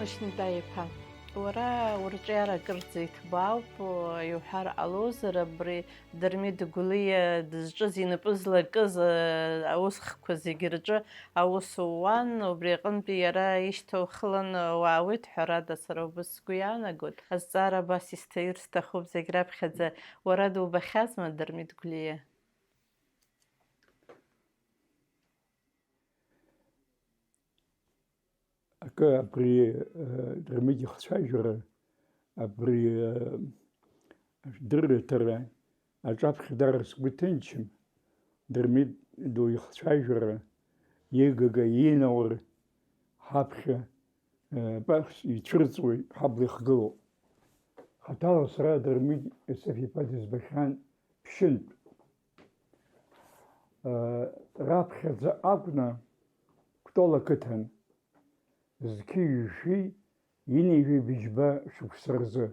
مش ندايبها ورا ورجعنا قرزي تباوب يوحر علوز ربري درمي دقولية دزجزي نبزلا قز أوسخ كوزي قرجة أوسوان وبريقن بيرا يشتو خلن واويت حرادة سرو بسكويانا قول الزارة باسي ستير ستخوب زيقراب خزا ورادو بخازمة درمي دقولية Après درميجي خشاجرة après در ترى أجاب خدار سبتنشم درميد دو يخشاجرة يجا ينور حبخة بخش يتشرزوي حبل خقلو خطار سرا درميد سفي بادز بخان بشند رابخة زعبنا كتولا كتن زكي شي يني في بجبا شوف سرزة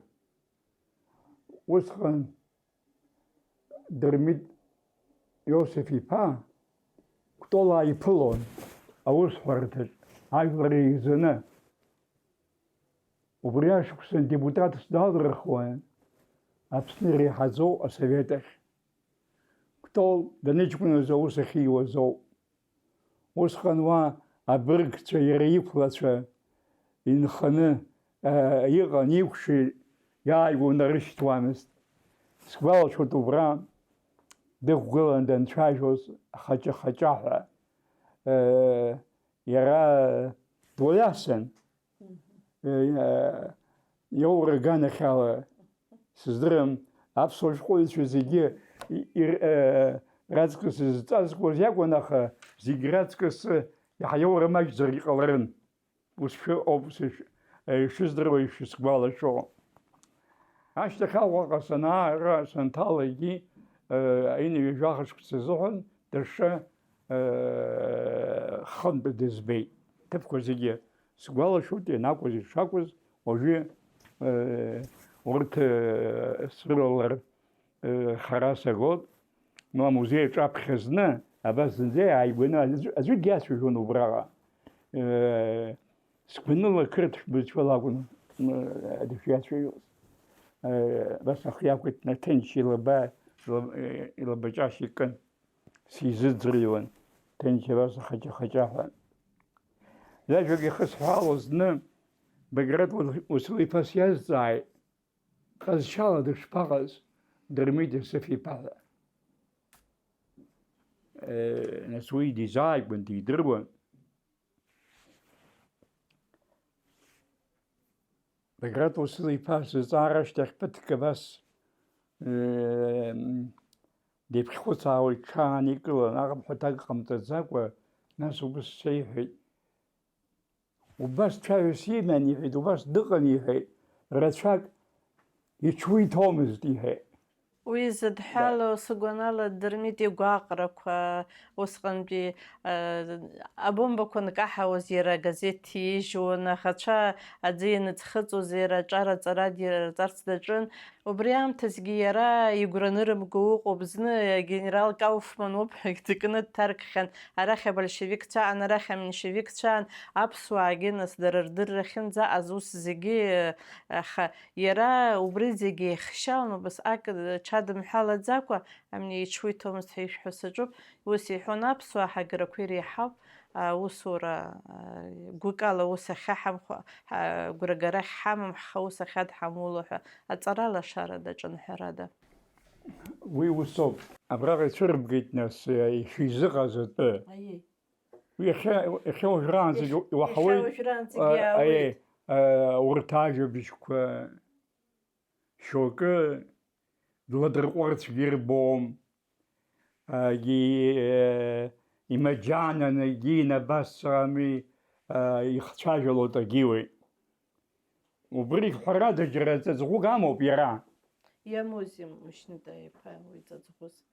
وسخن درميد يوسفي با كتولا يبلون أوس فرتج هاي فريزنا وبريا شوف سن ديبوتات سدادر اخوان أبسني ريحة زو أسويتش كتول دنيجكنا زو سخي وزو وسخن وا أبرق تيري فلاشة إن خنا يغني يوشي يا يقول نرشت وامست سكوال شو تبران دخل عندن شايفوس خجاها يرى دولاسن يور جانا خاله سزدرم أبصر شو زيجي راتكس زتاسكوز يكونخ زيجراتكس يحيور ما يجري قلرن وش أوبس شو زدروا شو سكوال شو عشت خاوة سنة رأسن تالي أيني يجاهش كسزون درشة خن بدزبي تفكر زيجي سكوال شو تناقوز شاكوز وجي ورت سرولر خراسة قد ما موزي جاب خزنة أبى زنزي عيبنا أزود جاس في جون وبراغا سكبنا لكرت بتشولاقون أدفيات شيء بس أخياك نتنشي لبا إلى بجاشي كان سيزد زريون تنشي بس خجاها لا جوجي خس حالوزنا بقرات وصلي فاسياز زاي خز شالا دش باغز درميد سفي باغا نسوي دي زاي بنتي دربون بقرات وصلي فاس زارش تخبتك بس دي بخوصا والكاني كلا نغم حتى قمت الزاقوة ناسو بالسيحي وبس تشاو سيماني هيد وبس دقني هيد رتشاك يشوي تومز دي هيد ويزد حالو سقونا درميتي قاقرك وسقن بي أبون بكون قاحة وزيرا غازيتي جونا خدشا أدين تخطو زيرا جارة زرادي زارت دجون وبريام تزجيرا يقرنرم قوق وبزن جنرال كاوفمان وبحك تكنت ترك خن أراخي بلشيفيك تاعن أراخي من شيفيك تاعن أبسوا جنس در خنزا أزوس زيجي يرا وبري زيجي خشاون بس أكد هذا محل ذاكوا أمني شوي تومس حيش حسجوب وسيحون أبسوا حق ركويري حب وصورة قوكالا وسخحم قرقرح حمم خوس خد حمولو أترى لا شارد جن حرادة وي وصوب أبراغ تشرب جيت ناس في زغزت أيه ويخيو جرانز وحوي أيه ورتاج بيشكوا شوكة دلدر قرص غير بوم يمجانا نجينا بس رامي يخشاجلو تجيوي وبريك حرادة جرات زغوغامو بيران يا موزيم مش نداي فاهم ويتزغوز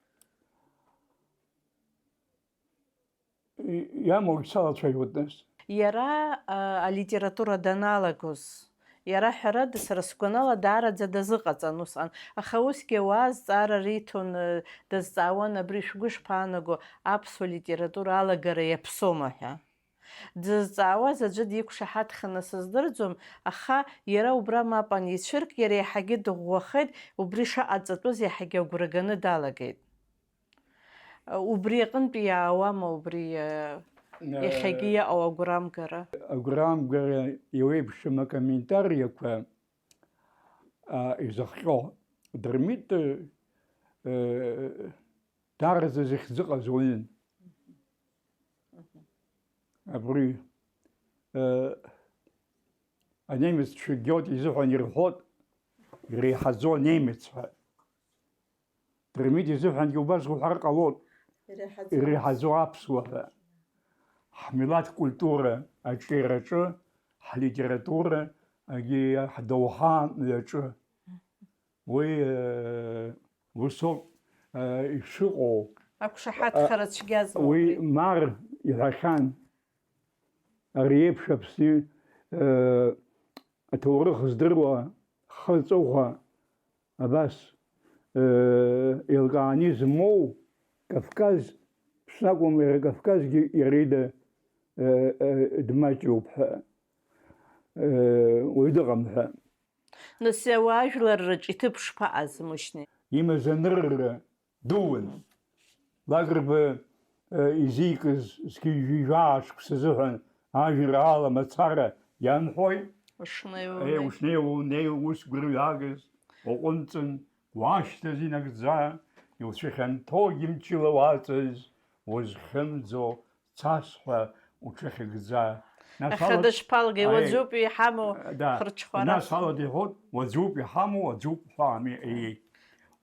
يا موكسال شيء ودنس يرى الليتراتورة دانالاغوز يرى حراد سرسكونالا دارا دزغاتا نوسان أخوسكي واز دارا ريتون دزاوان بريش غوش بانغو أبسو ليتراتورة على غري بسومها Дзызҵаауаз аӡәы диқәшаҳаҭханы сыздырӡом, аха иара убра мап аницәырк, иара иаҳагьы дыӷәӷәахеит, убри шаҟаҵатәыз иаҳагьы агәра ганы далагеит. Убри аҟынтәи иаауама убри иахьагьы иаҟоу агәрамгара? Агәрамгара иеиԥшым акомментариақәа изыхҟьо Дырмит даараӡа зыхьӡыҟаз уаҩын. Абри анемеццәа Гьоте изыҳәан ирҳәоит, иреиҳаӡоу анемец ҳәа. Дырмит изыҳәангьы убас уҳәар ҟалоит, иреиҳаӡоу аԥсуа ҳәа. Ҳмилаҭ культура аҿиараҿы, ҳлитература, ҳдоуҳа мҩаҿы. Уи усоуп ишыҟоу. Ақәшаҳаҭхара цәгьазма Уи убри? мар иҳәахьан. Ари еиԥш Аԥсны аҭоурых здыруа хы-ҵыхәа абас еилкааны измоу Кавказ ԥсакәым, иара Кавказгьы иара ида дмаҷуп ҳәа, уаҩ дыҟам ҳәа. Нас ауаажәларраҿ иҭыԥ шԥаҟаз Мушьни? Имаз анырра дуун. Лагрба изикыз зқьыжәижәаа шықәса зыҳәан ажәеинраала мацара ианҳәои, ушнеиуа унеи ус гәырҩагаз, уҟәынҵын, уашьҭаз инагӡа, иуцәыхьанҭоугьы мчыла уаҵаз, узхьымӡо цас ҳәа уҽыхьыгӡа. Аха дышԥалгеи, уаҵәуп иҳамоу хырҽхәара? Нас алада иҳәоит, уаҵәуп иҳамоу, уаҵәуп ҳәами.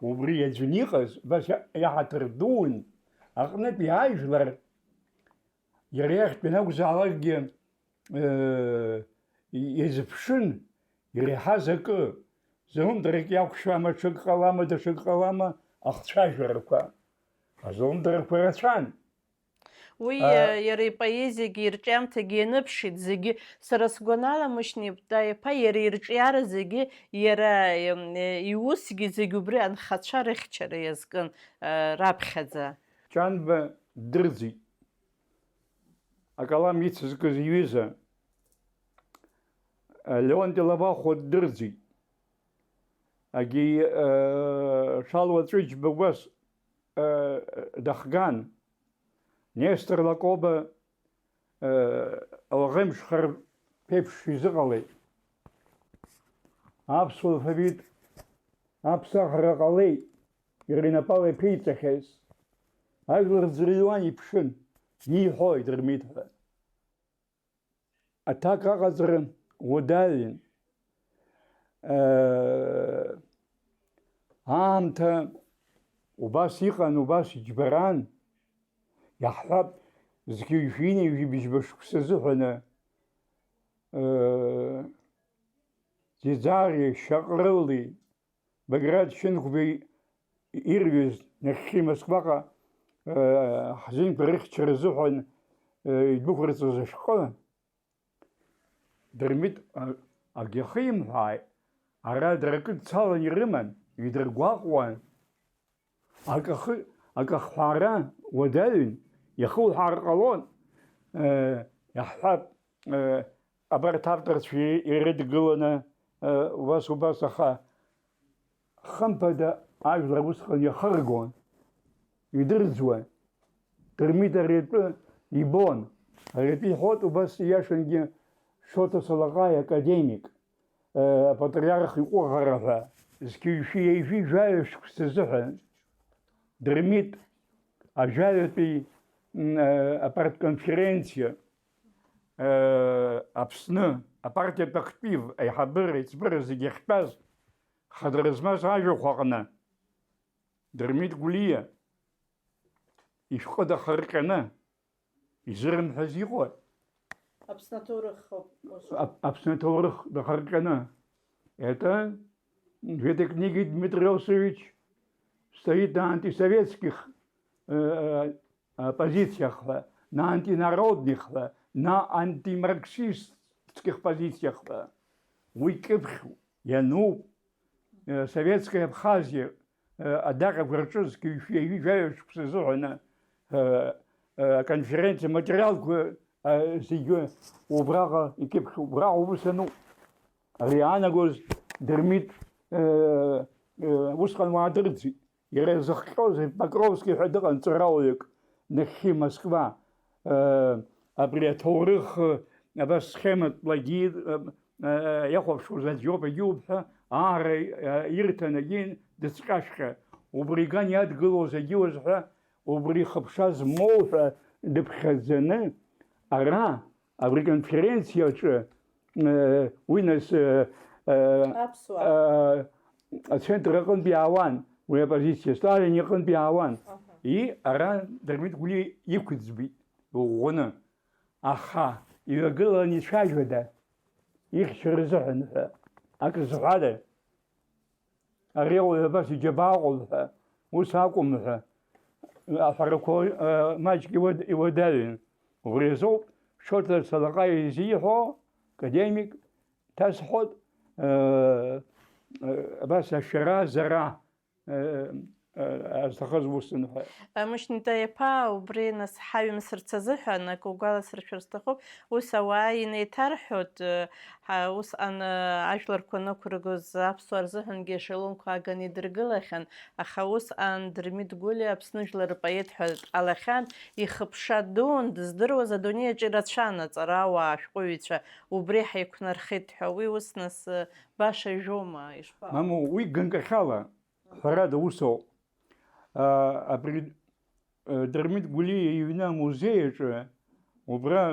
Убри аӡәын иҟаз, бас иаҳаҭыр дуун, аҟнытәи ажәлар иара иахьтәи акәзаалакгьы иазыԥшын иреиҳаз акы, злымдарак иақәшәама, ҽак ҟалама, даҽак ҟалама, ахцәажәарақәа. Азлымдарақәа рацәан. Уи иара ипоезиагьы ирҿиамҭагьы ианыԥшит зегьы. Сара сгәанала Мушьни Птаиԥа иара ирҿиара зегьы, иара иусгьы зегьы убри анхацәа рыхьчара иазкын раԥхьаӡа. Ҷанба дырӡит. Акалам ицызкыз иҩыза Леонти Лабахәуа дырӡит. Агьи Шалуа Ҵәыџьба убас дахган. Нестор Лакоба алаӷымшхар ԥеиԥш изыҟалеит. Аԥсуа алфавит аԥсахра ҟалеит, иара инапала иԥиҵахьаз. Ажәлар ӡырҩуан иԥшын, ииҳәоит Дырмит ҳәа. Аҭак аҟаҵара уадаҩын. Аамҭа убас иҟан, убас иџьбаран. Иаҳҳәап, зқьыжәжәинеижәи быжьба шықәса зыҳәаны Ӡиӡари, Шьаҟрыли, Баграт Шьынқәбеи ирҩыз нахьхьи Москваҟа ҳзинқәа рыхьчара зыҳәан идәықәырҵаз ашәҟәы, Дырмит агьахимҳәааит, ара дара акы дцалан ирыман, идыргәаҟуан. Акахҳәаара уадаҩын, иахуҳәаар ҟалон. Иаҳҳәап, абарҭ авторцәа ирыдгыланы убас, аха хымԥада ажәлар усҟан иахыргон, идырӡуан. Дырмит ари атәы ибон. Ари атәы иҳәоит убас ииашангьы Шоҭа Салаҟаи академик, апатриарх иҟәыӷара ҳәа, зқьыжәжәи жәаҩа шықәса зыҳәан. Дырмит ажәаҩатәи апартконференциа Аԥсны апартиатә актив аиҳабыра, аиҵбыра зегьы иахьтәаз хадара змаз ажәахә аҟны Дырмит Гәлиа ишәҟәы дахарҟьаны изырымҳәаз иҟои. Аԥсны аҭоурых дахарҟьаны. Это в этой книге Дмитрий Иосифович стоит на антисоветских позициях, на антинародных, на антимарксистских позициях. Уикипху, Януп, Советская Абхазия, Адака Гурчевский, конференция, материал зегьы убраҟа икьыԥхь убраҟа ус ануп. Ари иаанагоз Дырмит усҟан уаадырӡит. Иара изыхҟьоз Покровски ҳәа дыҟан ҵарауаҩык нахьхьи Москва. Абри аҭоурых абас схематәлагьы иахәаԥшуаз аӡәоуп егьуп ҳәа аара ирҭан егьи дыцҟьашәҟьа. Убри иган иадгылоз егьиуаз ҳәа убри хыԥша змоу ҳәа дыԥхьаӡаны ара абри конференциаҿы уи нас ацентр аҟынтә иаауан, уи апозициа Сталин иҟынтә иаауан. Ара Дырмит Гәлиа иқәыӡбит иӷәӷәаны. Аха иҩагыланы ицәажәода ихьча рзыҳәан ҳәа акы зҳәада? Ари ауаҩ абас иџьабааҟоуп ҳәа, ус акәым ҳәа аҳәарақәа маҷк иуадаҩын. Убри азоуп Шоҭа Салаҟаиа изиҳәо академик ҭазҳәоит абас ашәара зара азҭахыз усын ҳәа. Мышьни-Таиԥа убри нас ҳаҩымсырц азыҳәан акы угәаласыршәар сҭахуп, ус ауаа инеиҭарҳәоит усҟан ажәларқәа нықәыргоз аԥсуаа рзыҳәангьы ешелонқәа ааганы идыргылахьан, аха усҟан Дырмит Гәлиа Аԥсны жәлар рпоет ҳәа дҟалахьан, ихыԥша дуун дыздыруаз адунеиаҿ ирацәан аҵарауаа ашәҟәыҩҩцәа, убри ҳаиқәнархеит ҳәа, уи ус нас баша ижәома, ишԥа? Маму, уи ганкахьала ҳәарада усоуп. Абри Дырмит Гәлиа иҩны амузеиаҿы убра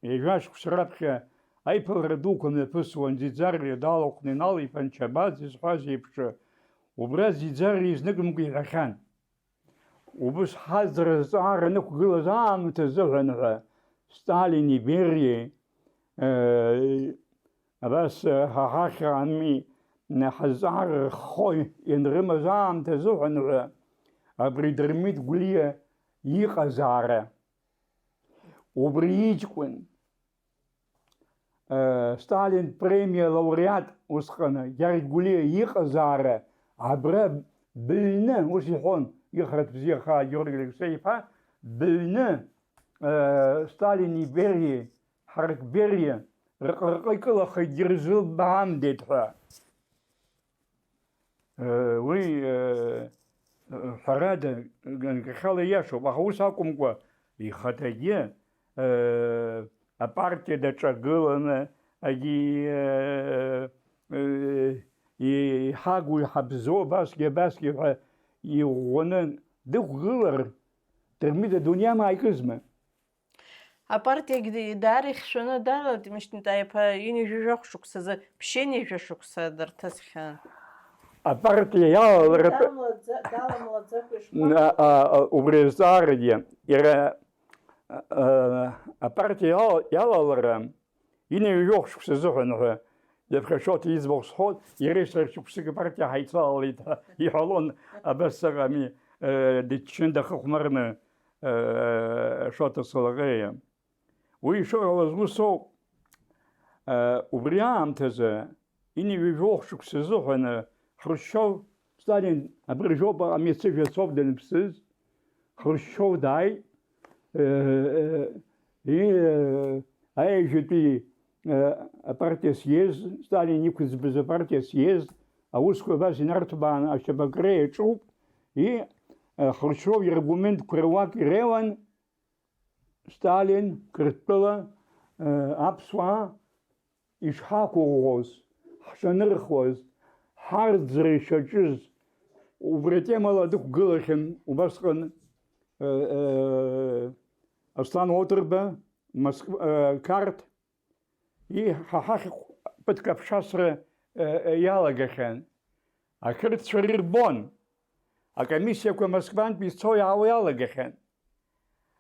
жәашықәса раԥхьа аиԥылара дуқәа мҩаԥысуан, Ӡиӡариа далахәны иналиԥан Чабаӡ изҳәаз еиԥш, убра Ӡиӡариа изныкымкәа иҳәахьан. Убыс ҳаӡара зҵаара нықәгылаз аамҭа азыҳәан ҳәа Сталини, Бериеи абас ҳахьаами ҳазҵаара рххо ианрымаз аамҭа азыҳәан ҳәа абри Дырмит Гәлиа иҟазаара, убри иҷкәын Сталин премиа лауреат усҟан Гьаргь Гәлиа иҟазаара абра быҩны, ус иҳәон ихраҭ бзиахаа Георги Алексеи-иԥа, быҩны Сталини, Бериеи, ҳарак Бериа рҟырҟы икылахеит ирзылбаамдеит ҳәа. Уи ҳәарада ганкахьала иашоуп, аха ус акәымкәа ихаҭагьы апартиа даҿагыланы иҳагу иҳабзоу абасгьы ҳәа иӷәӷәаны дықәгылар Дырмит адунеи маикызма. Апартиагьы даара ихьшәаны далалт Мышьни-Таиԥа инижәижәахә шықәсазы ԥшьынижәа шықәса дырҭысхьан. Апартиа иалаларатәы убри азҵаарагьы иара апартиа иалалара инижәижәахә шықәса азыҳәан ҳәа иаԥхьа Шоҭа иӡбахә сҳәоит, иареи сареи шықәсык апартиа ҳаицалалеит ҳәа иҳәалон абасаҟами дыччаны дахыхәмарны Шоҭа Салаҟаиа. Уи ишыҟалаз усоуп, убри аамҭазы инижәижәахә шықәса азыҳәан Хрушьов, Сталин абри жоуп амецыжәацоуп даныԥсыз, Хрушьов дааит, аежьатәи апартиа съезд, Сталин иқәыӡбыз апартиа съезд, аусқәа абас инарҭбааны ашьабакра иаҿуп, Хрушьов иаргументқәа руак иреиуан, Сталин Қырҭтәыла аԥсуаа ишҳақәыӷәӷәоз, ҳшанырхуаз, ҳарӡра ишаҿыз, убри атемала дықәгылахьан убасҟан Аслан Оҭырба, Қарҭ, ҳахь ԥыҭк аԥшасра иалагахьан. Ақырҭцәа рирбон, акомиссиақәа Москвантәи ицо-иаауа иалагахьан.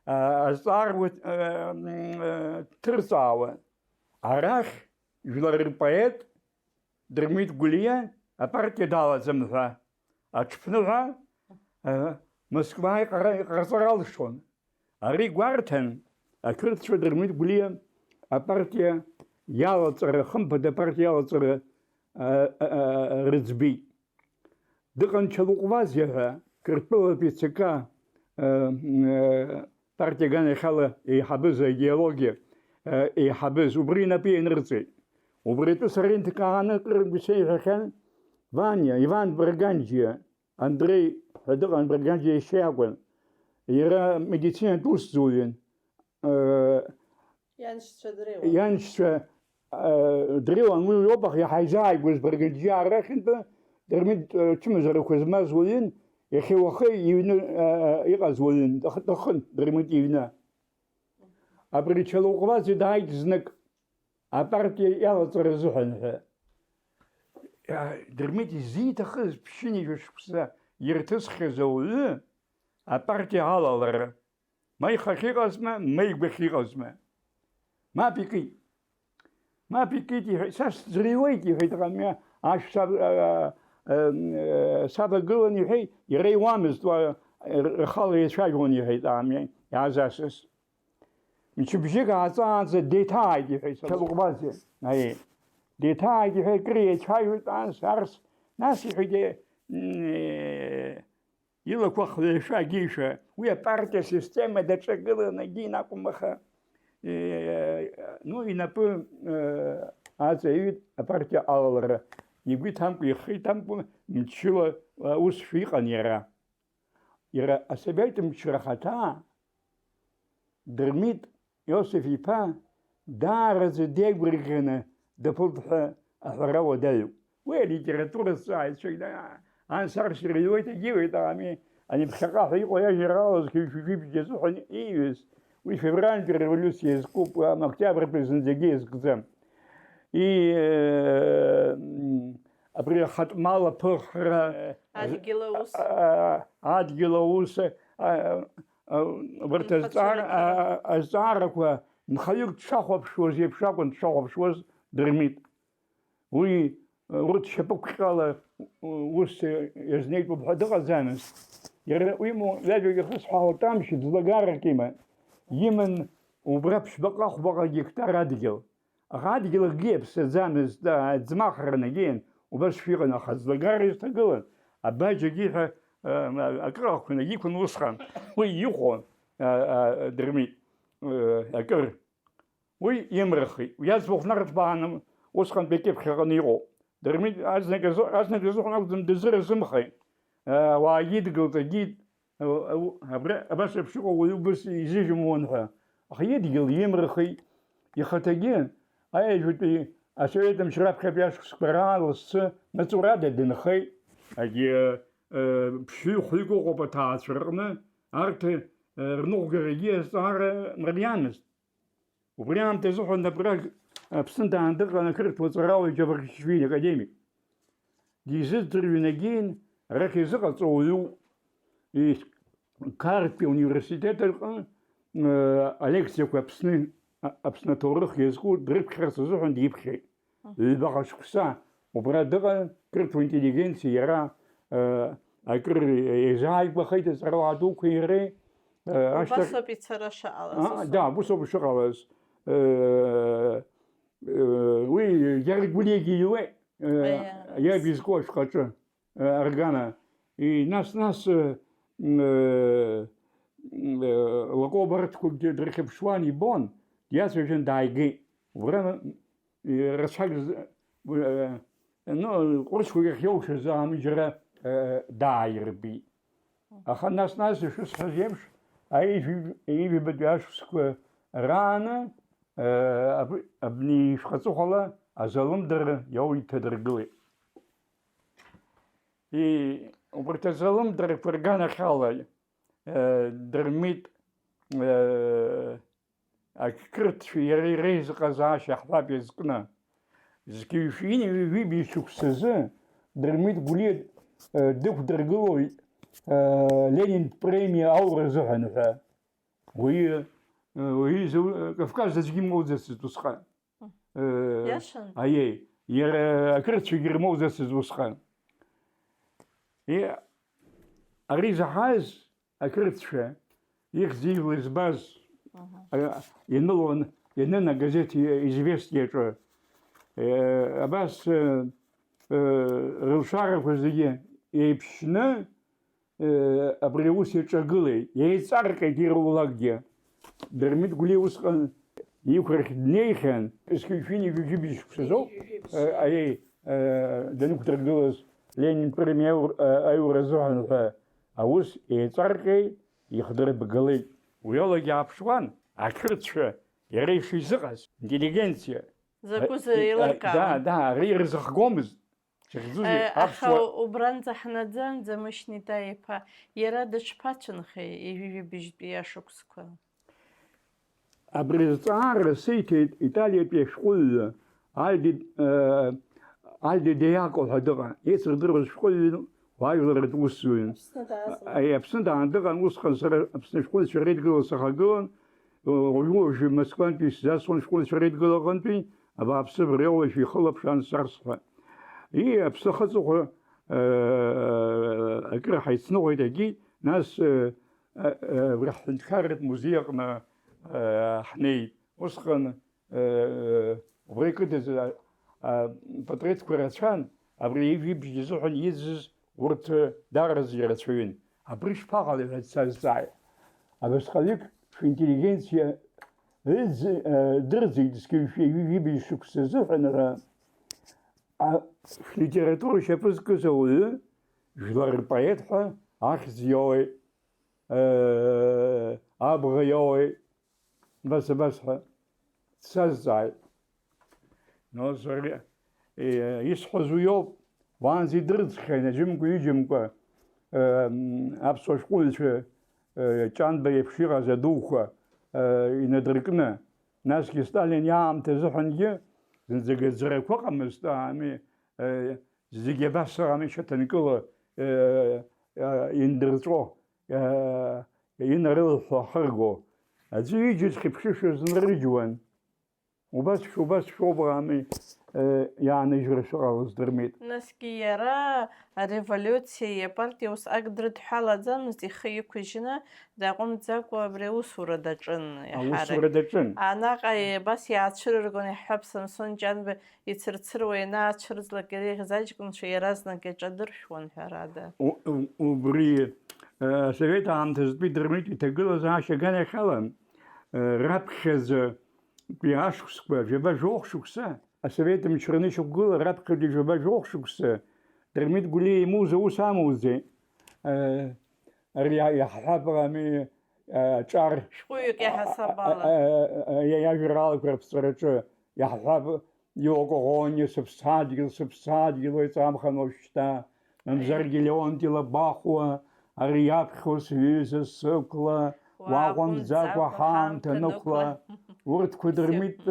Азҵаарақәа ҭырҵаауа. Арахь жәлар рпоет Дырмит Гәлиа апартиа далаӡам ҳәа аҽԥныҳәа Москва иҟарҵар алшон. Ари гәарҭан ақырҭцәа Дырмит Гәлиа апартиа иалаҵара, хымԥада апартиа иалаҵара рыӡбеит. Дыҟан Чалыҟәвазиа ҳәа Қырҭтәылатәи ЦК партия ганахала еиҳабыз аидеологиа еиҳабыз убри инапы ианырҵеит. Убри атәы сара инҭкааны акыр сеиҳәахьан Ваниа, Иван Барганџьиа, Андрей ҳәа дыҟан, Барганџьиа иашьа иакәын. Иара медицинатә усзуҩын. Ианшьцәа дреиуан, уи иоуп иҳаизааигәаз Барганџьиаа рахьынтәы Дырмит чымазарақәа змаз уаҩын, иахьа уахы иҩны иҟаз уаҩын, дахын Дырмит иҩны. Абри Чалоҟәаӡе дааит знык апартиа иалаҵара азыҳәан ҳәа. Дырмит изиҭахыз ԥшьынҩажәа шықәса ирҭысхьаз ауаҩы апартиа алалара. Ма ихахь иҟазма, ма игәахь иҟазма. Мап икит. Мап икит иҳәеит, са сӡырҩуеит иҳәеит ҟамҩа ашә савагылан иҳәеит, иара иуамызт, рхала иацәажәон иҳәеит ҟамҩа иааз асас. Мчыбжьык ааҵаанӡа деиҭааит иҳәеит Чалоҟәаӡе. Деиҭааит иҳәеит, акыр иацәажәоит арс, нас иҳәеит илақәа хҩашәа агьишәа, уи апартиа система даҿагылан агьин акәымаха. Ну, инапы ааҵаҩит апартиа алалара. Игәы иҭамкәа, ихы иҭамкәа мчыла усшәа иҟан иара. Иара асовет мчра хаҭа Дырмит Иосиф иԥа даараӡа деигәырӷьаны даԥылт ҳәа аҳәара уадаҩуп. Уи алитература зҵааҩцәа ансаршьра иуеит агьиуеит ами, ани ԥхьаҟа иҟоу иажәеинраалаз қьышәжәибжь азыҳәан ииҩыз, уи февральтәи револиуциа иазкуп, октиабртәи зынӡагьы иазкӡам. Абри ахатмал аԥыхра, адгьыл аус, убарҭ азҵаарақәа нхаҩык дшахәаԥшуаз еиԥш акәын дшахәаԥшуаз Дырмит. Уи урҭ шьапықәҟьала ус иазнеитәуп ҳәа дыҟаӡамызт. Иара уимоу ҩажәак ихысҳәаауа тамшьы ӡлагарак иман убра ԥшьбаҟа-хәбаҟа гектар адгьыл. Аха адгьыл акгьы иаԥсаӡамызт, ӡмахран агьин, убасшәа иҟан, аха ӡлагара изҭагылан. Абаџьагьы ҳәа акрыхақәан агьиқәын усҟан. Уи иҟон Дырмит акыр. Уи имрахеит. Иаӡбахә нарҭбааны усҟантәи акьыԥхьаҟаны иҟоуп. Дырмит азнак азыҳәан акәӡам дазыразымхеит. Уаагьы идгылт, агьит абас еиԥш иҟоу уаҩы убас изыжьымуан ҳәа. Аха идгьыл имрахеит. Ихаҭагьы аиажәытәи асовет мчра раԥхьатәи ашықәсқәа раан лассы маҵурада дынхеит. Агьи ԥшьҩы-хәҩык ыҟоуп аҭаацәа рҟны, арҭ рныҟәгарагьы азҵаара мариамызт. Убри аамҭа азыҳәан абраг Аԥсны даан дыҟан ақырҭуа ҵарауаҩ Џьабархишвили академик. Дизыӡырҩын агьин, арахь изыҟаҵо уаҩуп. Қарҭтәи ауниверситет аҟны алекциақәа Аԥсны аҭоурых иазку дрыԥхьарц азыҳәан диԥхьеит. Ҩбаҟа шықәса убра дыҟан, қырҭуа интеллигенциа иара акыр еизааигәахеит аҵарауаа дуқәа иареи. Убасоуп ицара шаҟалаз. Да, убасоуп ишыҟалаз. Уи иара игәыли иуеит, иаб изку ашәҟаҿы аргана. Нас лакообарҭқәа дрыхьыԥшуан, ибон, диацәажәан дааигеит. Убра рацәак ҟәышқәак ахьиоушаз аамҭа џьара дааирбеит. Аха нас ишысҳәаз еиԥш аижәибатәи ашықәсқәа рааны абни ишҟаҵыхәала азалымдара иауиҭадыргылеит. Убарҭ азалымдарақәа рганахьала Дырмит ақырҭцәа иара иреизыҟазаашьа ҳҳәап иазкны. Зқьҩышәи шықәсазы Дырмит Гәлиа дықәдыргылоит Ленин премиа аура азыҳәан ҳәа. Уи Кавказ аӡәгьы имоуӡацызт усҟан. Иашан? Аиеи, иара ақырҭцәагьы ирмоуӡацызт усҟан. Ари заҳаз ақырҭцәа ихьӡ ижәла избаз ианылон агазеҭ известиаҿы. Абас рылшарақәа зегьы еиԥшьны абри аус иаҿагылеит, еиҵарҟьеит ирулакгьы. Дырмит Гәлиа усҟан иқәрахь днеихьан, есқьыҩшәини ҩажәибжь шықәсазоуп, данықәдыргылаз Ленин премиа аиуразыҳәан ҳәа аус еиҵарҟьеит, ихдырбгалеит. Уи алагьы ааԥшуан, ақырҭцәа иара ишизыҟаз, интеллигенциа. Закәыз еилыркаауан. Да, ари ирзыхгомызт. Аха убранӡа ҳнаӡаанӡа Мышьнида-иԥа иара дыҽԥацәынхеи ижәижәибжьтәи ашықәсқәа? Абри азҵаара сиҭеит Италиатәи ашәҟәыҩҩы Альде Диако ҳәа дыҟан, еицырдыруаз шәҟәыҩҩы уаажәларатә усзуҩын. Аԥсны даан дыҟан, усҟан сара Аԥсны ашәҟәыҩҩцәа реидгыла сахагылан, уажәы Москвантәи сзацлон шәҟәыҩҩцәа реидгыла аҟынтәи, абааԥсы реиуашәа ихылаԥшаан сарсҳәа. Аԥсны ахыҵыхәа акыр ҳаицныҟәеит агьит, нас ҳҳәынҭқарратә музеи аҟны ҳнеит. Усҟан убри икыдыз апатреҭқәа рацәан, абри ижәибжь изыҳәан иӡыз урҭ дараӡа ирацәаҩын. Абри шԥаҟалеи ҳәа дсазҵааит. Абасҟаҩык шәинтеллигенциа дырӡит ижәибжь шықәса азыҳәанра. Литература шьапы зкыз ауаҩы жәлар рпоет ҳәа ахьӡ иоуеит, абӷа иоуеит, абас ҳәа дсазҵааит. Исҳәаз уиоуп, уаанӡа идырӡхьан аџьымкәа-ҩыџьамкәа аԥсуа шәҟәыҩҩцәа Ҷанба еиԥш иҟаз адуқәа инадыркны, насгьы Сталин иаамҭа азыҳәангьы зынӡа гаӡарақәа ыҟамызт, зегьы абас ыҟами, шьаҭанкыла индырҵәо, инарылҳәо ахырго. Аӡәы иџьыц хьыԥшышәа знарыџьуан. Убас шәоуп ами иааныжьра шыҟалаз Дырмит. Насгьы иара ареволиуциа апартиа ус ак дрыдҳәалаӡамызт, ихы иқәыжьны даҟәымҵӡакәа абри аусура даҿын. Аусура даҿын. Анаҟа абас иаацәырыргон иҳәап Самсон Ҷанба ицырцыруа ианаацәырҵлак иара иӷьыз аҷкәынцәа иаразнак иаҿадыршәуан ҳәарада. Убри асовет аамҭазтәи Дырмит иҭагылазаашьа аганахьала раԥхьаӡа ашықәсқәа жәаба жәохә шықәса, асовет мчраны ишықәгыла раԥхьаӡа жәаба жәохә шықәса Дырмит Гәлиа имуз аус амоузеи. Ари иаҳҳәап ами аҿар шәҟәыҩҩык иаҳасабала иажәеинраалақәа рыԥҵәараҿы иаҳҳәап иокоӷониа сыԥсадгьыл еиҵамхан уажәшьҭа, мамзаргьы Леонти Лабахәуа, ари иаԥхьо сҩыза сықәла, уаҟәымҵӡакәа ҳаамҭа нықәла, урҭқәа Дырмит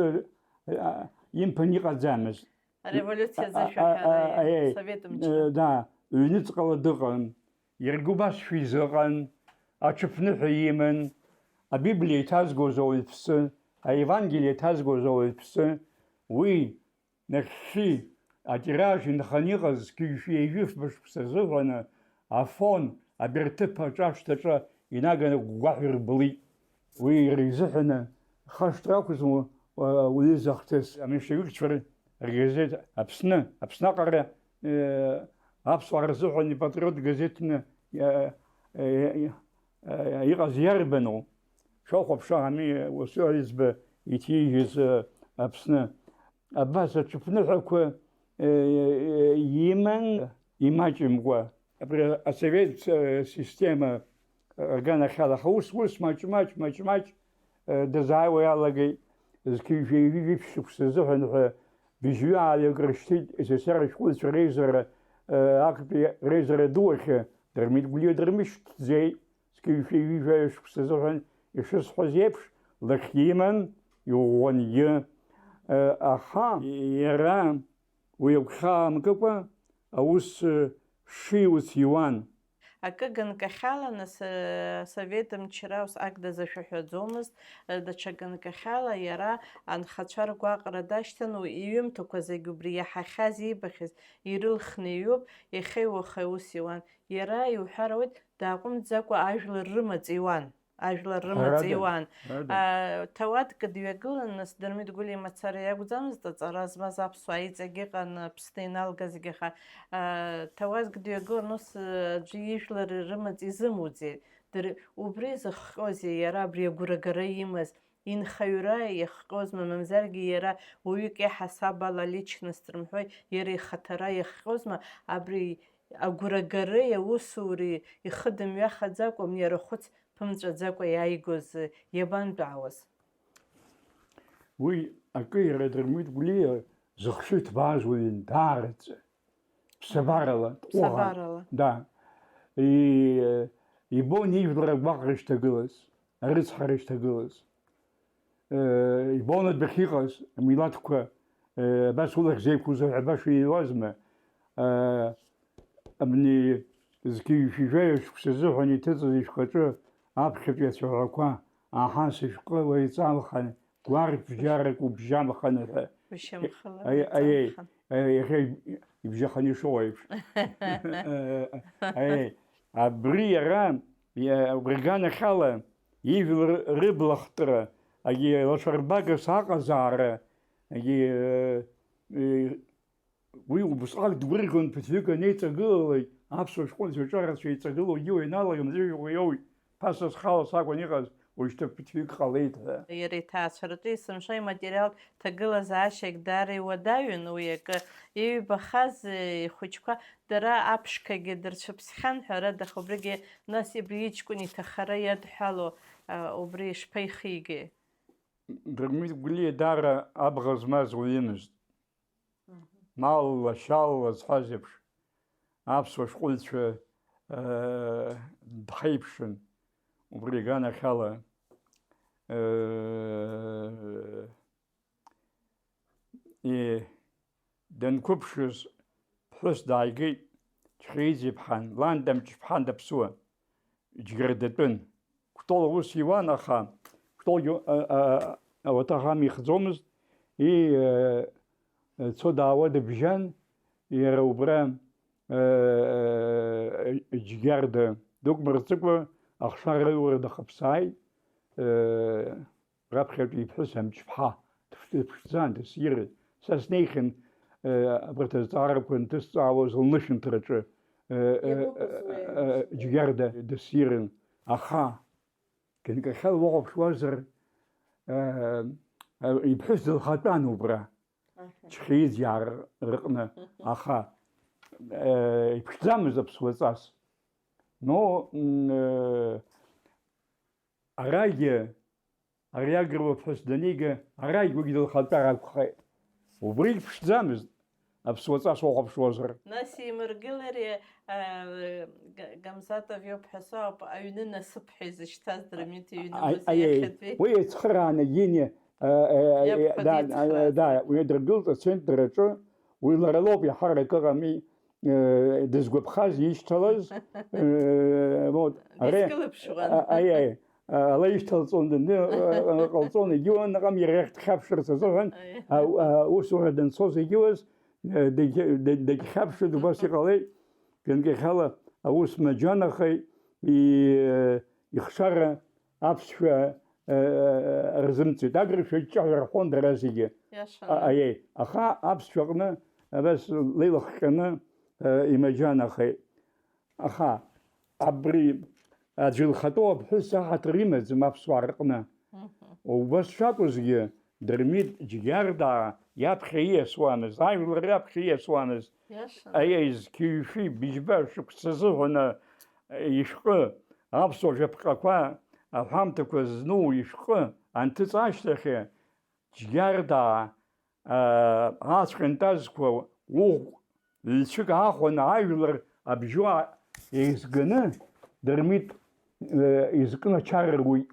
имԥан иҟаӡамызт. ареволиуциа азышәаҳәара Совет мчра. Да, ҩныҵҟала дыҟан, иаргьы убасшәа изыҟан, аҽыԥныҳәа иман, абиблиа иҭазгоз ауаҩԥсы, аевангелие иҭазгоз ауаҩԥсы, уи нахьхьи атираж инхан иҟаз зқьыҩшәа шықәса азыҳәаны афон аберҭыԥ аҿашҭаҿы инаганы гәгәаҳәа ирблит. Уи иара изыҳәаны хашҭра акәызма уҩыза хҭыс аменшевикцәа ргазеҭ Аԥснаҟара аԥсуаа рзыҳәан ипатриот газеҭны иҟаз иарбану шәохәаԥша ами уасы аиҵбы иҭижьыз Аԥсны. Абас аҽыԥныҳәақәа иман имаҷымкәа. Абри асовет система аганахьала ус маҷ дазааиуа иалагеит зқьыҩшәа шықәса азыҳәан ҳәа быжьҩы-ааҩык рышьҭит СССР ашәҟәыҩҩцәа актәи реизара ду ахьы Дырмит Гәлиа дырмышьҭӡеит зқьыҩшәа шықәса азыҳәан ишысҳәаз еиԥш лахь иман иӷәӷәангьы. Аха иара уи агәхьаа аус шиуц иуан. Акы ганкахьала Совет мчра ус ак дазашәаҳәаӡомызт, даҽа ганкахьала иара анхацәа ргәаҟра дашьҭан, иҩымҭақәа зегьы убри иаҳахьаз иибахьаз ирылхны иҩуп, иахьеи уахеи ус иуан. Иара иуҳәар ауеит, дааҟәымҵӡакәа ажәлар рымаҵ иуан. ажәлар рымаҵ-иуан. Ҭауадк дҩагылан, нас Дырмит Гәлиа мацара иакәӡамызт, аҵара змаз аԥсуаа иҵегь иҟан, ԥсны иналгазгьы, аха ҭауадк дҩагылан, ус аӡәы ижәлар рымаҵ изымуӡеит. Убри зыхҟьозеи иара абри агәырагара имаз, инхаҩра иахҟьозма, мамзаргьы иара уаҩык иаҳасаб ала личност рымҳәои, иара ихаҭара иахҟьозма, абри агәырagaреи аусуреи ихы дымҩахаӡакәа, иара хәыц ԥымҵәаӡакәа иааигоз иабантәаауаз? Уи акы иара Дырмит Гәлиа зыхшыҩ ҭбааз уаҩын, даараӡа, ԥсабарала, ԥсабарала. Да. Ибон ижәлар агәаҟра ишҭагылаз, арыцҳара ишҭагылаз. Ибон адәахьы иҟаз амилаҭқәа абас улахь зеиқәузар ҳәа баша иуазма. Абни зқьи-шәижәаҩ шықәса азыҳәан иҭыҵыз ишәҟаҿы аԥхьатәи ацәаҳәақәа аҳас ишәҟы уаҩҵамхан, гәарҭ бџьарак убжьамхан ҳәа. Иахьа ибжьахан ишоу аиԥш. Абри иара аганахьала ижәлар рыблахтра, лашарбагас аҟазаара, уи убысҟак дгәырӷьон ԥыҭҩык анеиҵагылалак, аԥсуа шәҟәыҩҩцәа ҿарацәа еиҵагылоу егьи иналагам зыжәҩа ԥаса зхала сакәын иҟаз, уажәшьҭа ԥыҭҩык ҟалеит ҳәа. Иара иҭаацәаратәы есымша иматериалтә ҭагылазаашьагь даара иуадаҩын уи акы. Иҩбахаз ихәыҷқәа дара аԥшқагьы дырцәыԥсхьан ҳәарада, аха убригьы нас абри иҷкәын иҭахара иадҳәало, убри ишԥаихигеи? Дырмит Гәлиа даара абӷа змаз уаҩымызт. Малла, шьалла зҳәаз еиԥш, аԥсуа шәҟәыҩҩцәа дҳаиԥшын, убри аганахьала. Данқәыԥшыз ԥҳәыс дааигеит, Ҷхьеиӡ-иԥҳан, лан Дамҷ-иԥҳан даԥсуа, џьгьардатәын. Кәтол аус иуан, аха Кәтолгьы ауаҭах амихӡомызт, цо-даауа дыбжьан, иара убра џьгьарда дук мырҵыкәа ахшара аҩуара дахаԥсааит, раԥхьатәи иԥҳәыс Амҷ-иԥҳа дыԥшӡан, дысирит. Са снеихьан абарҭ азҵаарақәа антысҵаауаз лнышәынҭраҿы џьгьарда дысирын, аха ганкахьала уаҟәыԥшуазар, иԥҳәыс дылхатәан убра, Ҷхьеиӡ рҟны, аха иԥшӡамызт аԥсуаҵас. Но арагьы, ари агыруа ԥҳәыс данига, арагьгьы дылхатәар акәхеит. Убригь ԥшӡамызт аԥсуаҵас уаҟәыԥшуазар. Нас имыргылари Гамзатов иԥҳәыс ауп аҩны насыԥ ҳәа изышьҭаз Дырмит иҩны музеи. Уи иацхырааны агьини уи дыргылт ацентр аҿы, уи лара лоуп иаҳарак ыҟами дызгәаԥхаз ишьҭалаз. Дизкылыԥшуан. Ала ишьҭалҵон, ҟалҵон, егьиуан наҟ иара иахь дхьаԥшырц азыҳәан, усура данцоз егьиуаз дагьхьаԥшит, убас иҟалеит. Ганкахьала аус маџьанахеит, ихшара аԥсшәа рзымҵит, агыршәа ҷҷаҳәа рҳәон дара зегьы. Аха аԥсшәаҟны абас леилахҟьаны имаџьанахеит. Аха абри аӡәы илхатәоу аԥҳәыс аҳаҭыр имаӡам аԥсуаа рҟны. Убас шакәызгьы Дырмит џьгьардаа иаԥхьа ииасуамызт, ажәлар иаԥхьа ииасуамызт. Зқьи-шәи быжьба шықәса азыҳәаны ишәҟы, аԥсуа жәаԥҟақәа аҳәамҭақәа зну ишәҟы анҭыҵ ашьҭахь, џьгьардаа ацәҟьантазқәа ҩцәык аахәаны ажәлар абжьы еизганы Дырмит изкын ачарруит,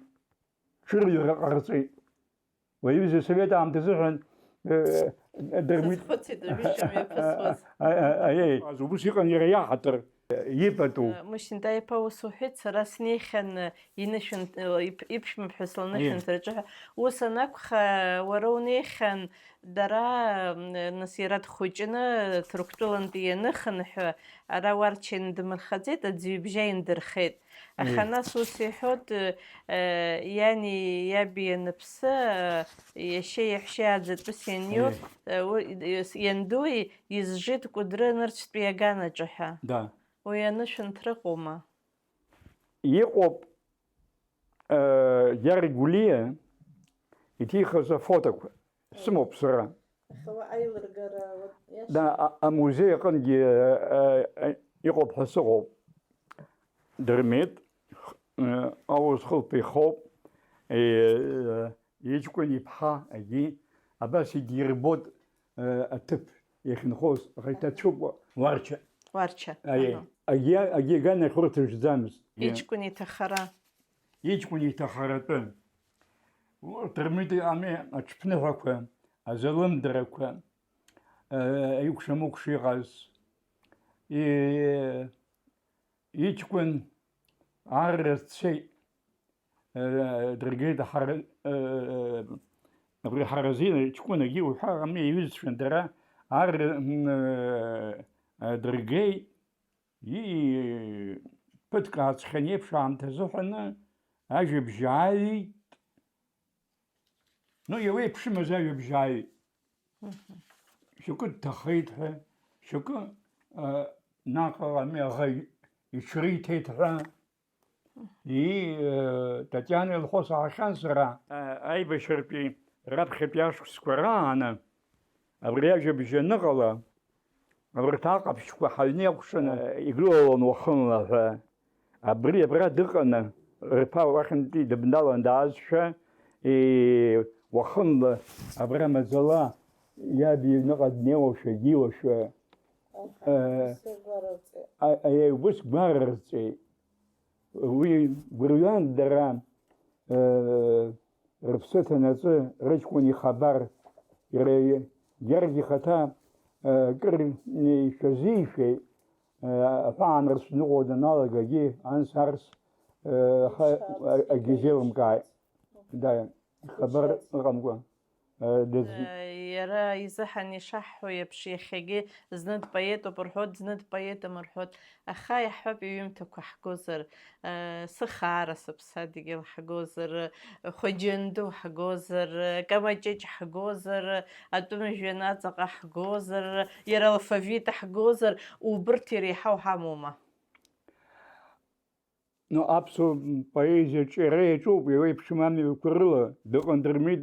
ҽырҩра ҟарҵеит. Уаҩыза Совет аамҭазы ҳәан Дырмит убыс иҟан иара иаҳаҭыр, ипату. Мышьын даиԥа ус уҳәеит, сара снеихьан иԥшәмаԥҳәыс лнышәынҭраҿы. Ус анакәха, уара унеихьан дара нас иара дхәыҷны Ҭырқәтәылантәи ианыхынҳәы, ара уарча индмырхаӡеит, аӡҩыбжьа индырхеит. Аха нас ус иҳәоит, иани иаби ианыԥсы, иашьеи иаҳәшьеи аӡатәыс ианиу, иандуи изжит Кәыдры нырцәтәи иаганаҿы ҳәа. Да. Уи анышәынҭра ыҟоума? Иҟоуп иаргәлиа иҭихыз афотоқәа. Сымоуп сара. Да, амузеи аҟынгьы иҟоуп ҳәа сыҟоуп. Дырмит, аус хылԥа ихоуп, иҷкәын иԥҳа агьи, абас идирбот аҭыԥ иахьынхоз, аха иҭацәуп Уарча. Уарча. Агьи аганахь урҭ рыжәӡамызт. Иҷкәын иҭахара. Иҷкәын иҭахаратәы. Дырмит ами аҽԥныҳәақәа, азалымдарақәа, аикәша-мыкәша иҟаз. Иҷкәын арра дцеит. Дыргеит абри Ҳаразина иҷкәын агьи уҳәа ами иҩызцәан дара арра дыргеит. Ԥыҭк ааҵхьан еиԥш аамҭа азыҳәаны ажәабжь ааҩит. Иауеиԥшымыз ажәабжь ааҩит. Шьоукы дҭахеит ҳәа, шьоукы наҟ ами аӷа иҽриҭеит ҳәа. Татиана Елхос аахьан сара аибашьратәи раԥхьатәи ашықәсқәа рааны абри ажәабжь аныҟала, абарҭ аҟаԥшьқәа ҳаҩнеикәшаны игылалон уахынла ҳәа. Абра дыҟаны рԥа уахьынтәи дыбналан даазшәа, уахынла абра маӡала иаби иҩныҟа днеиуашәа, диуашәа, убыс гәарарҵеит. Уи гәырҩан дара рыԥсы ҭанаҵы рыҷкәын ихабар, иаргьы ихаҭа кыр ишәазишәеит, аҳәаанырцә ныҟәо даналагагьы анс арс акгьы изеилымкааит. Ихабар ыҟамкәа. Иара изыҳан ишаҳҳәо еиԥш иахьагьы зны дпоетуп рҳәоит, зны дпоетым рҳәоит. Аха иаҳҳәап иҩымҭақәа ҳгозар, Сыхаара сыԥсадгьыл ҳгозар, Хәыҷынду ҳгозар, Камаҷыҷ ҳгозар, Атәымжәҩан аҵаҟа ҳгозар, иара алфавит ҳгозар, убырҭ иреиҳау ҳамоума? Аԥсуа поезиаҿы иара иаҿуп иеиԥшым амҩақәа рыла. Дыҟан Дырмит,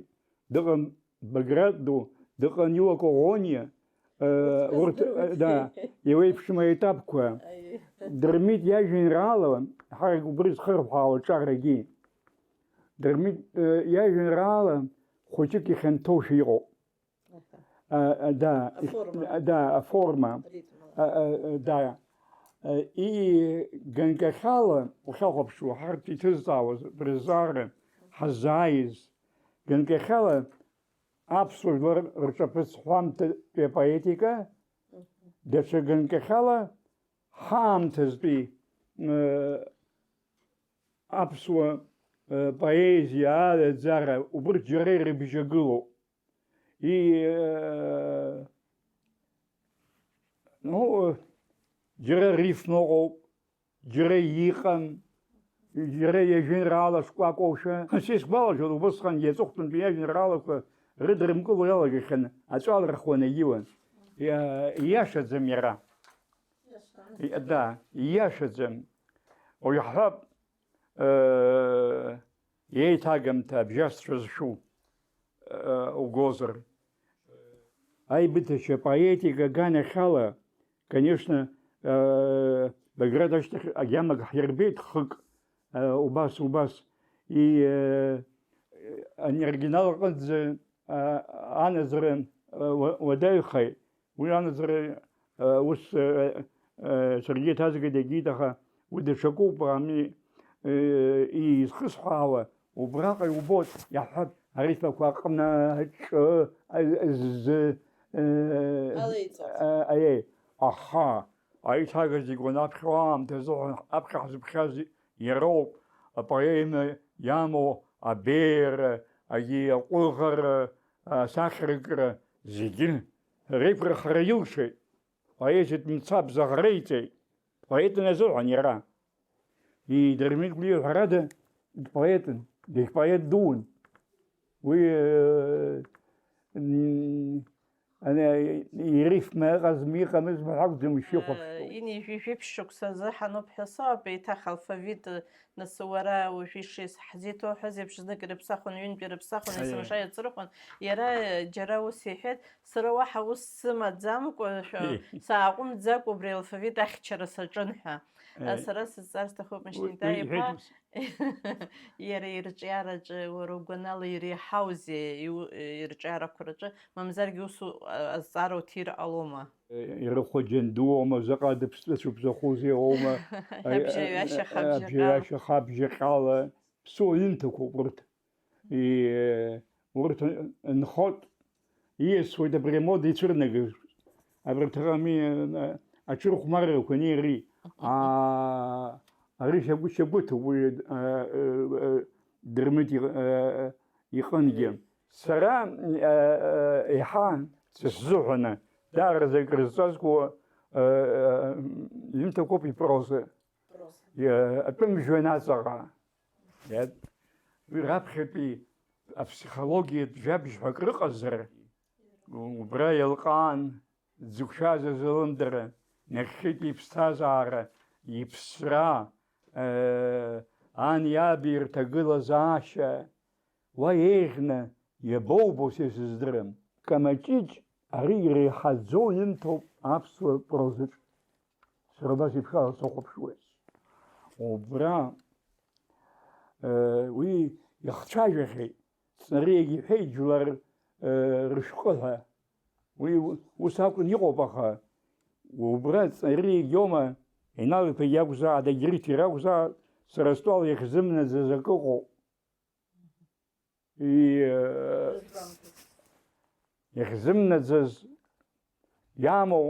дыҟан Багратду, дыҟан Иуа Коӷониа, урҭ иеиԥшым аетапқәа. Дырмит иажәеинраала, ҳарак убри зхырҳәаауа ҿарагьы. Дырмит иажәеинраала хәыҷык ихьанҭоушәа иҟоуп. Аформа. Ганкахьала ухьахәаԥшуа ҳарҭ иҭызҵаауаз Брызара ҳазааиз, ганкахьала аԥсуа жәлар рҿаԥыцҳәамҭатәи апоетика, даҽа ганкахьала ҳаамҭазтәи аԥсуа поезиа, адаӡара, убырҭ џьара ирыбжьагылоуп. Џьара рифма ыҟоуп, џьара иҟан, џьара иажәеинраала шкәакәоушәа. Сисгәалашәоит убысҟан иаҵыхәтәантәи иажәеинраалақәа рыдрымкыло иалагахьан, аҵәалырхуан егьиуан. Ииашаӡам иара. Ииашаӡам. Уиҳәап иеиҭагамҭа абжьасцәа зшәу угозар. Аибыҭашьа поетика аганахьала, конечно, Баграт ашьҭахь агьамак ҳирбеит хык, убас. Ани оригинал аҟынӡа анаӡара уадаҩхеит. Уи анаӡара ус саргьы иҭазгеит егьит, аха уи даҽакуп ами изхысҳәаауа, убраҟа иубоит, иаҳҳәап арифмақәа аҟны ҿ, з, аха, аиҭагаз игон аԥхьа аамҭазы аԥхьа ҳзыԥхьаз иароуп апоема иамоу абеиара, аҟәыӷара, асахьаркра зегьы реиқәырхара илшеит. Поезиатә мцабз аӷреиҵеит. Поетын азыҳәан иара. Дырмит Гәлиа ҳәарада дпоетын, дегьпоет дуун. Уи ирифма ыҟазма иҟамызма акәӡам ишихәаԥшуа. Ини жәиԥшь шықәсазы ҳануп ҳәа соуп, еиҭах алфавит нас уара уажәы ҳзеиҭоуҳәаз еиԥш знык ирыԥсахуан, ҩынтәи ирыԥсахуан, есымша иаҵрыхуан. Иара џьара ус иҳәеит, сара уаҳа ус сымаӡамкәа, сааҟәымҵӡакәа убри алфавит ахьчара саҿын ҳәа. Сара сызҵаар сҭахуп Мышьҭида-иԥа, иара ирҿиараҿы уара угәанала иреиҳаузеи ирҿиарақәа рҿы, мамзаргьы ус азҵаара уҭир ҟалома? Ирыхәа џьандууоума, заҟа дыԥсҭыцәыбзахәузеи оума, абжьаҩашьа хабжьаҟьала, ԥсуа ҩымҭақәоуп урҭ. Урҭ нхот, ииасуеит абри амода ицәырнагаз. Абарҭ аҽырхәмаррақәа неири. Ари шьагәыҭуп уи Дырмит иҟынгьы. Сара иаҳа сысзыҳәаны даараӡа акрызҵазкуа ҩымҭақәоуп ипроза. Атәымжәҩан аҵаҟа. Уи раԥхьатәи аԥсихологиатә жәабжьқәак рыҟазар, убра иалҟаан дзықәшәаз азалымдара, нахьхьытәи иԥсҭазаара, иԥсра, ан иаби ирҭагылазаашьа, уа еиӷьны иабоубо са исыздырам. Камаҷыҷ ари иреиҳаӡоу ҩымҭоуп аԥсуа прозаҿ. Сара убас иԥшаара сахәаԥшуеит. Убра уи ихцәажәахьеит, ҵнариагь иҳәеит жәлар рышәҟәыҳәа. Уи ус акәын иҟоуп, аха убра ҵнариагь иоума, Еинал-иԥа иакәзаат, Агьрыҭ иракәзаат, сара стәала иахьзымнаӡаз акы ыҟоуп. Иахьзымнаӡаз иамоу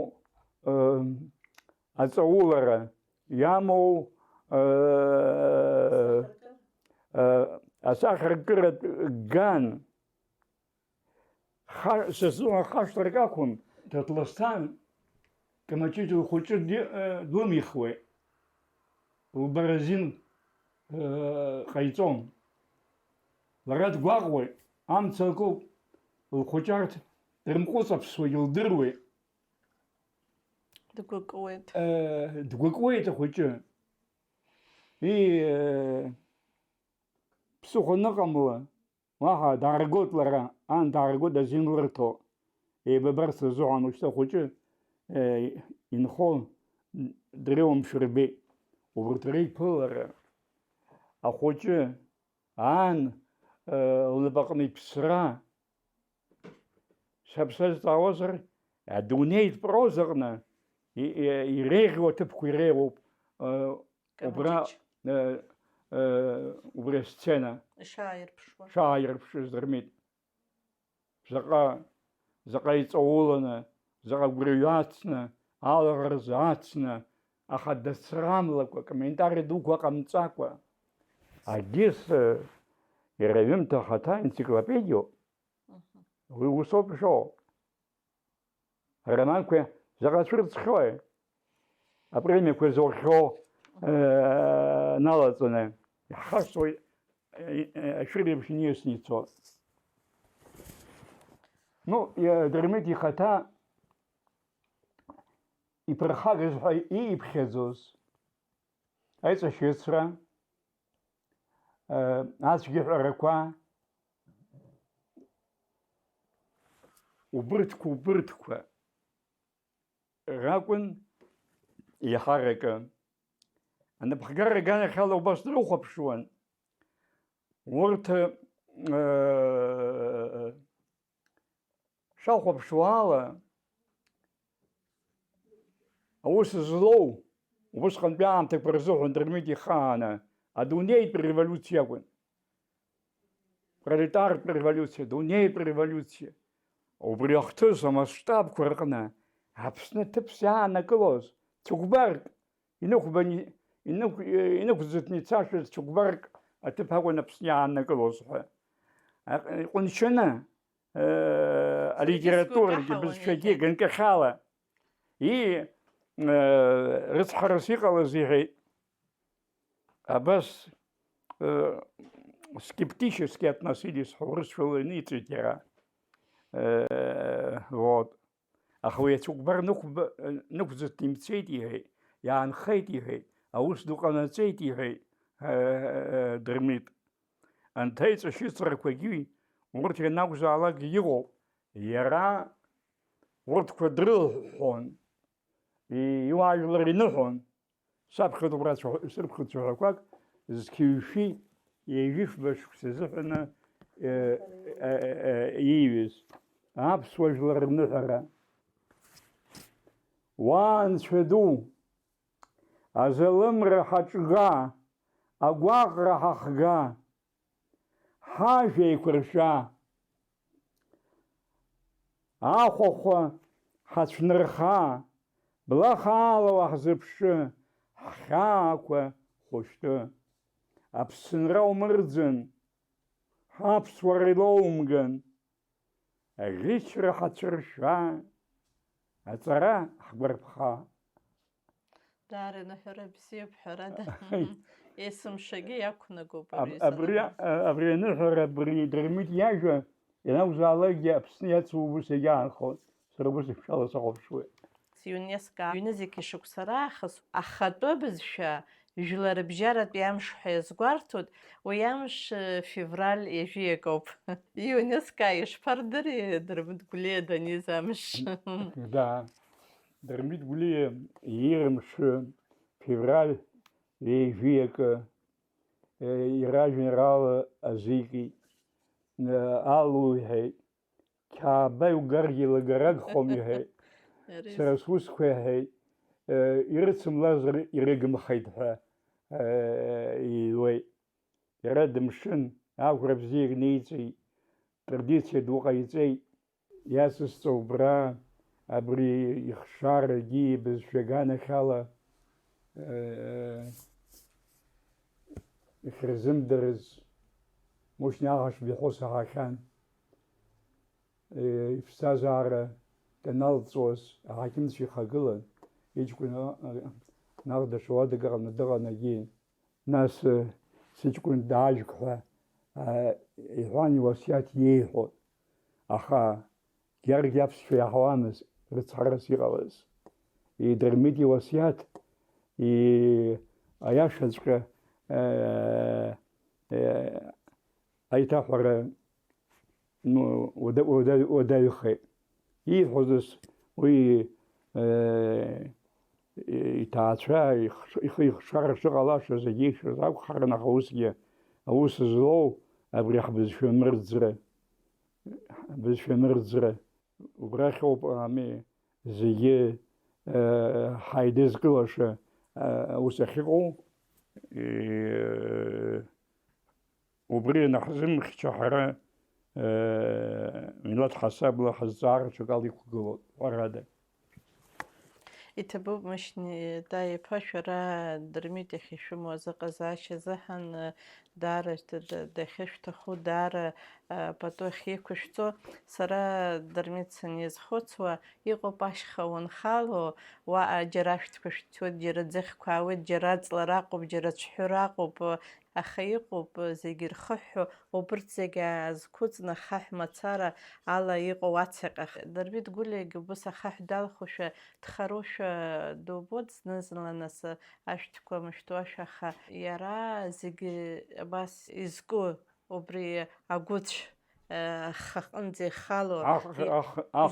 аҵаулара, иамоу асахьаркыратә ган. Сызуа хашҭрак акәым, Ҭаҭласҭан Камаҷыҷ лхәыҷы длымихуеит. Лбаразин ҟаиҵом. Лара дгәаҟуеит, амца акуп, лхәыҷы арҭ дрымҟәыҵаԥсуеит, илдыруеит. Дгәыкуеит. Дгәыкуеит ахәыҷы. Ԥсыхәа ныҟамла, уаҳа дааргоит лара, ан дааргоит азин лырҭо. Еибабарц азыҳәан уажәшьҭа ахәыҷы инхо дрылымшәыр беит. Убарҭ реиԥылара, ахәыҷы ан лнапаҟны иԥсра, саԥсазҵаауазар, адунеитә прозаҟны иреиӷьу аҭыԥқәа иреиуоуп убри асцена шааирԥшуаз Дырмит. Заҟа иҵауланы, заҟа гәрҩа ацны, алаӷырӡ ацны, аха дацрамлакәа, комментари дуқәа ҟамҵакәа. Агьыс иара аҩымҭа ахаҭа енциклопедиоуп. Уи усоуп ишоуп. Ароманқәа заҟа цәырҵхьои, апремиақәа зоухьоу налаҵаны. Иҳхашҭуеит ашәыреиԥш иниасны ицо. Дырмит ихаҭа иԥырхагаз ҳәа ииԥхьаӡоз аиҵашьыцра, ацәгьаҳәарақәа, убырҭқәа ракәын иаҳаракы. Анапхгара аганахьала убас дрыхәаԥшуан. Урҭ шахәаԥшуа ала аус злоу, убысҟантәи аамҭақәа рзыҳәан Дырмит ихааны адунеитә революциа акәын. Пролетартә революциа, дунеитә революциа. Убри ахҭыс амасштабқәа рҟны Аԥсны ҭыԥс иаанакылоз цугбарк инықәӡыҭны ицашаз цугбарк аҭыԥ акәын Аԥсны иааннакылоз ҳәа. Иҟәыншьаны алитературатәи бызшәагьы ганкахьала рыцҳарас иҟалаз иҳәеит. Абас скептически относились урысшәала иниҵеит иара. Вот. Аха уи ацәыкәбар нықәӡыҭны имцеит иҳәеит, иаанхеит иҳәеит, аус ду ҟанаҵеит иҳәеит Дырмит. Анҭ аиҵашьыцрақәагьы урҭ ианакәзаалак иҟоуп. Иара урҭқәа дрылҳәон, иуаажәлар иныҳәон. Саԥхьатәуп сырԥхыӡ цәаҳәақәак зқьыҩшәи ежәышәба шықәса зыҳәаны ииҩыз аԥсуа жәлар рныҳәара. Уа Анцәа ду, азалымра ҳаҿга, агәаҟра ҳахга, ҳажәа еиқәыршәа, ахәахәа ҳацәнырха, блахаала уаҳзыԥшы, ҳхьаақәа хәышәтәы. Аԥсынра умырӡын, ҳаԥсуара илоумган, аӷьычра ҳацәыршәа, аҵара ҳгәарԥха. Даара ныҳәара бзиоуп ҳәарада. Есымшагьы иақәнагоуп. Абри аныҳәара абри Дырмит иажәа ианакәзаалакгьы Аԥсны иацу убыс иагьаанхон. Сара убыс еиԥшала саҟәыԥшуеит. ЮНЕСКО аҩны зегьы шықәса раахыс ахатәы бызшәа жәлар бжьаратәи амш ҳәа иазгәарҭоит, уи амш февраль ежәиакоуп. ЮНЕСКО ишԥардыри Дырмит Гәлиа даниз амш? Да, Дырмит Гәлиа ирымш февраль ежәиакы иражәеинраала азикит, алу иҳәеит, Қьааба иугаргьы лагарагхом иҳәеит, сара сусқәа иҳәеит, ирыцымлазар ирыгымхеит ҳәа иуеит. Иара дымшын, агәра бзиак неиҵеит, традициа ду ҟаиҵеит. Иацысҵо убра абри ихшарагьы бызшәа аганахьала ихырзымдарыз мушьни аӷашб ихәы саҳахьан. Иԥсҭазаара даналҵуаз аҳақьымцәа ихагылан, иҷкәын наҟ даҽа уадак аҟны дыҟанагьы, нас сыҷкәын даажәг ҳәа иҳәан иуасиаҭ иеиҳәон. Аха иаргьы аԥсшәа иаҳауамызт рыцҳарас иҟалаз. Дырмит иуасиаҭ аиашаҵәҟьа аиҭаҳәара уадаҩхеит. Ииҳәозыз уи иҭаацәа ихы ихшара шыҟалашаз агьишаз акәхарын, аха усгьы аус злоу абри ҳбызшәа мырӡра. Убрахьоуп ами зегьы ҳаидызкылаша аус ахьыҟоу. Убри наҳзымхьча ҳара милаҭ ҳасабла ҳазҵаараҿы ала иқәгылоуп ҳәарада. Иҭабуп Мышьни Даиԥа, шәара Дырмит иахьишәымоу азыҟазаашьа азыҳәан даара дахьышәҭаху, даара пату ахьеиқәышәҵо, сара Дырмит санизхәыцуа, иҟоуп ашьха уанхало, уаҟа џьара ашәҭқәа шәҭуеит, џьара ӡыхьқәа аауеит, џьара ҵла раҟоуп, џьара цәҳәы раҟоуп, аха иҟоуп зегьы ирхыҳәҳәо, убырҭ зегьы аазқәыҵны ахаҳә мацара ала иҟоу ацаҟьа. Дырмит Гәлиагьы убыс ахаҳә далхушәа, дхароушәа дубоит зны-зынла, нас ашәҭқәа мышәтуашәа, аха иара зегьы абас изку убри агәыцә ахаҟынӡа ихало,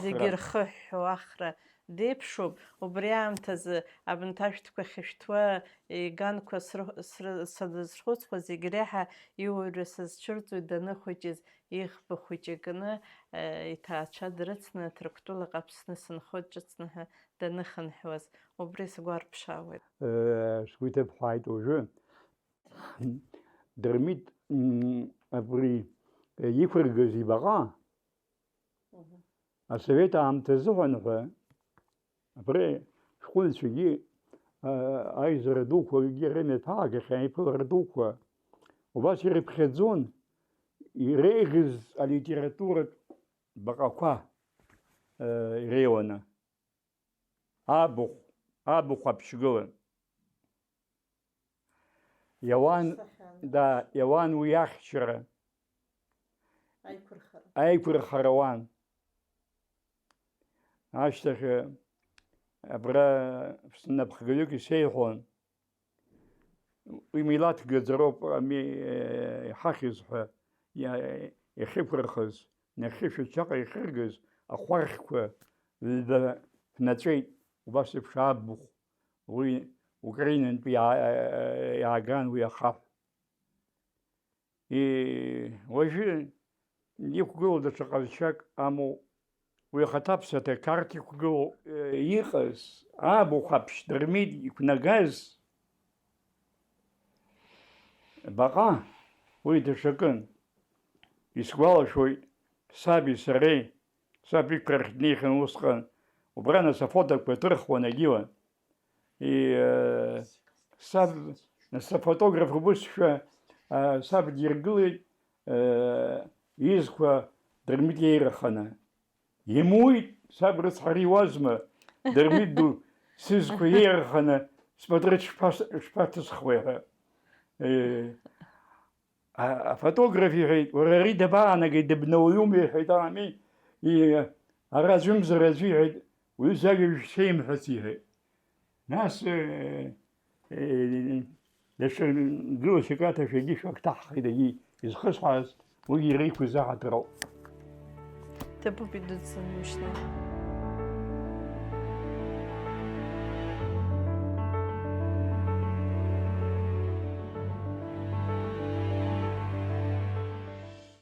зегьы ирхыҳәҳәо ахра деиԥшуп. Убри аамҭазы абанҭ ашәҭқәа ахьышәҭуа иганқәа сазрызхәыцуа зегьы реиҳа иуаҩра сызцәырҵуеит даныхәыҷыз иӷба хәыҷы кны иҭаацәа дрыцны Ҭырқәтәылаҟа Аԥсны сынхоит ҿыцны ҳәа даныхынҳәуаз, убри сгәарԥшаауеит. Сгәы иҭыԥҳааит уажәы. Дырмит абри иқәыргаз ибаҟа асовет аамҭа азыҳәан ҳәа абри шәҟәыҩҩцәагьы аизара дуқәа рымҩа ҭаагахьан, иԥылара дуқәа. Убас ирыԥхьаӡон иреиӷьыз алитературатә баҟақәа иреиуаны. Абахә аԥшьгылан. Иауан уи ахьчара. Аиқәырхара ауан. Ашьҭахь абра снапхгаҩык исеиҳәон. Уи милаҭгаӡароуп иҳахьыз ҳәа иахьықәырхыз, нахьхьи шәачаҟа ихьыргаз ахәархьқәа ҩба ҳнаҵәеит. Убас еиԥш абахә. Уи Украинантәи иааган уи ахаҳә. Уажәы иқәгылоу даҽа ҟазшьак амоуп. Уи ахаҭаԥсаҭа қарҭ иқәгылоу иҟаз абахә аԥшь Дырмит иқәнагаз баҟа уи даҽакын. Исгәалашәоит саби сареи, саб иқәрахь днеихьан усҟан, убра нас афотоқәа ҭырхуан агьиуан. Саб нас афотограф убысшәа саб диргылеит изқәа Дырмит иеираханы. Имуит саб рыцҳара иуазма, Дырмит ду сызқәа иеираханы спатрыҭ шԥаҭысхуеи ҳәа. Афотограф иҳәеит, уара ари дабаанагеи, дыбнауаҩума иҳәеит, ами, ара аӡәымзар аӡәы иҳәеит, уи зажәабжь сеимҳәац иҳәеит. Нас даҽа гылашьак аҭашәа агьишәак ҭаҳхит агьи изхысҳәааз, уи иара иқәыз аҳаҭыр ауп. Te pup, Iduță, nu știu.